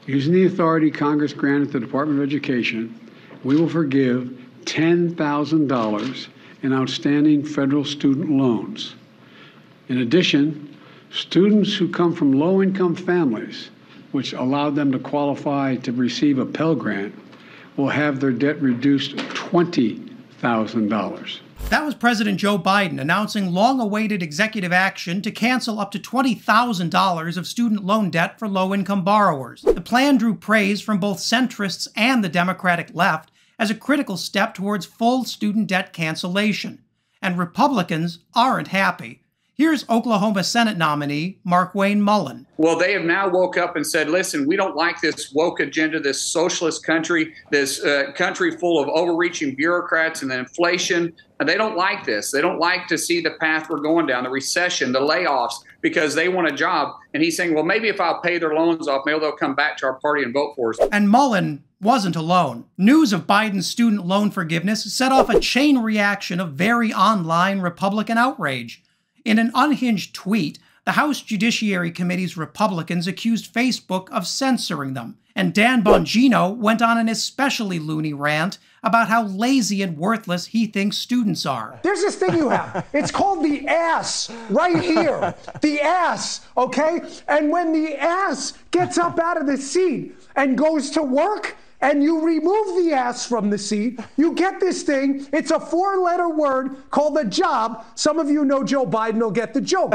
Using the authority Congress granted the Department of Education, we will forgive $10,000 in outstanding federal student loans. In addition, students who come from low-income families, which allowed them to qualify to receive a Pell Grant, will have their debt reduced $20,000. That was President Joe Biden announcing long-awaited executive action to cancel up to $20,000 of student loan debt for low-income borrowers. The plan drew praise from both centrists and the Democratic left as a critical step towards full student debt cancellation. And Republicans aren't happy. Here's Oklahoma Senate nominee Mark Wayne Mullen. Well, they have now woke up and said, listen, we don't like this woke agenda, this socialist country, this country full of overreaching bureaucrats and the inflation. And they don't like this. They don't like to see the path we're going down, the recession, the layoffs, because they want a job. And he's saying, well, maybe if I'll pay their loans off, maybe they'll come back to our party and vote for us. And Mullen wasn't alone. News of Biden's student loan forgiveness set off a chain reaction of very online Republican outrage. In an unhinged tweet, the House Judiciary Committee's Republicans accused Facebook of censoring them, and Dan Bongino went on an especially loony rant about how lazy and worthless he thinks students are. There's this thing you have. It's called the ass, right here. The ass, okay? And when the ass gets up out of the seat and goes to work, and you remove the ass from the seat, you get this thing. It's a 4-letter word called a job. Some of you know Joe Biden will get the joke.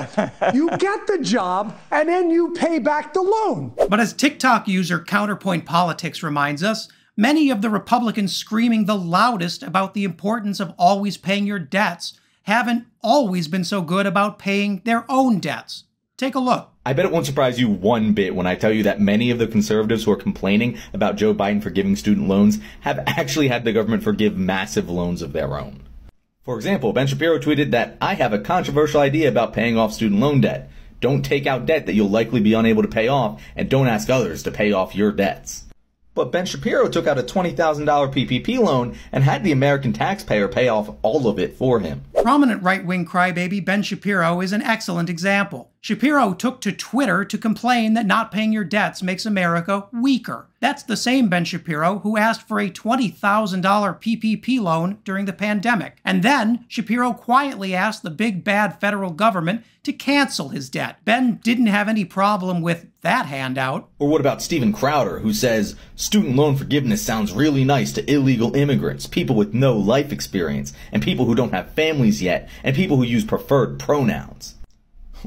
You get the job, and then you pay back the loan. But as TikTok user Counterpoint Politics reminds us, many of the Republicans screaming the loudest about the importance of always paying your debts haven't always been so good about paying their own debts. Take a look. I bet it won't surprise you one bit when I tell you that many of the conservatives who are complaining about Joe Biden forgiving student loans have actually had the government forgive massive loans of their own. For example, Ben Shapiro tweeted that I have a controversial idea about paying off student loan debt. Don't take out debt that you'll likely be unable to pay off, and don't ask others to pay off your debts. But Ben Shapiro took out a $20,000 PPP loan and had the American taxpayer pay off all of it for him. Prominent right-wing crybaby Ben Shapiro is an excellent example. Shapiro took to Twitter to complain that not paying your debts makes America weaker. That's the same Ben Shapiro who asked for a $20,000 PPP loan during the pandemic. And then Shapiro quietly asked the big bad federal government to cancel his debt. Ben didn't have any problem with that handout. Or what about Steven Crowder, who says, student loan forgiveness sounds really nice to illegal immigrants, people with no life experience, and people who don't have families yet, and people who use preferred pronouns.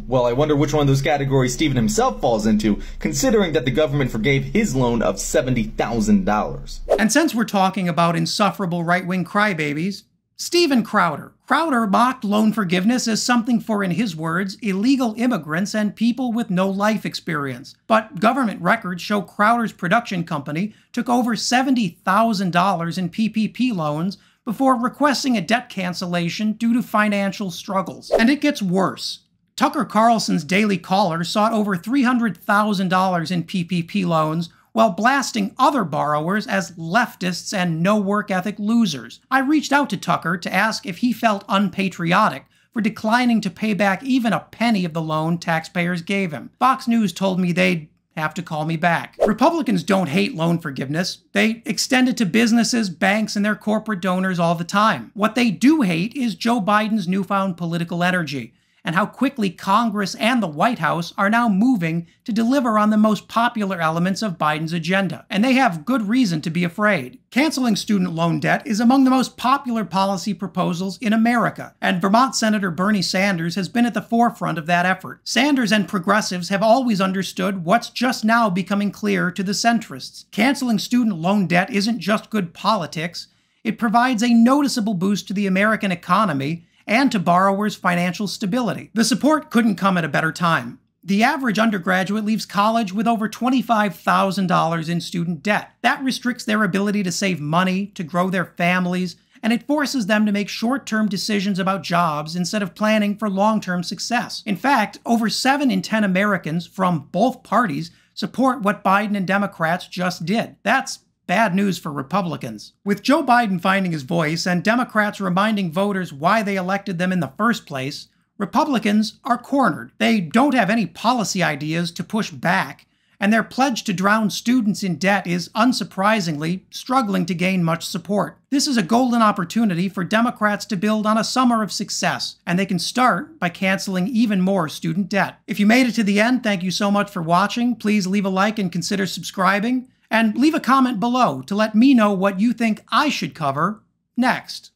Well, I wonder which one of those categories Steven himself falls into, considering that the government forgave his loan of $70,000. And since we're talking about insufferable right-wing crybabies, Steven Crowder. Crowder mocked loan forgiveness as something for, in his words, illegal immigrants and people with no life experience. But government records show Crowder's production company took over $70,000 in PPP loans before requesting a debt cancellation due to financial struggles. And it gets worse. Tucker Carlson's Daily Caller sought over $300,000 in PPP loans while blasting other borrowers as leftists and no-work ethic losers. I reached out to Tucker to ask if he felt unpatriotic for declining to pay back even a penny of the loan taxpayers gave him. Fox News told me they'd have to call me back. Republicans don't hate loan forgiveness. They extend it to businesses, banks, and their corporate donors all the time. What they do hate is Joe Biden's newfound political energy, and how quickly Congress and the White House are now moving to deliver on the most popular elements of Biden's agenda. And they have good reason to be afraid. Canceling student loan debt is among the most popular policy proposals in America, and Vermont Senator Bernie Sanders has been at the forefront of that effort. Sanders and progressives have always understood what's just now becoming clear to the centrists. Canceling student loan debt isn't just good politics, it provides a noticeable boost to the American economy and to borrowers' financial stability. The support couldn't come at a better time. The average undergraduate leaves college with over $25,000 in student debt. That restricts their ability to save money, to grow their families, and it forces them to make short-term decisions about jobs instead of planning for long-term success. In fact, over 7 in 10 Americans from both parties support what Biden and Democrats just did. That's bad news for Republicans. With Joe Biden finding his voice and Democrats reminding voters why they elected them in the first place, Republicans are cornered. They don't have any policy ideas to push back, and their pledge to drown students in debt is, unsurprisingly, struggling to gain much support. This is a golden opportunity for Democrats to build on a summer of success, and they can start by canceling even more student debt. If you made it to the end, thank you so much for watching. Please leave a like and consider subscribing, and leave a comment below to let me know what you think I should cover next.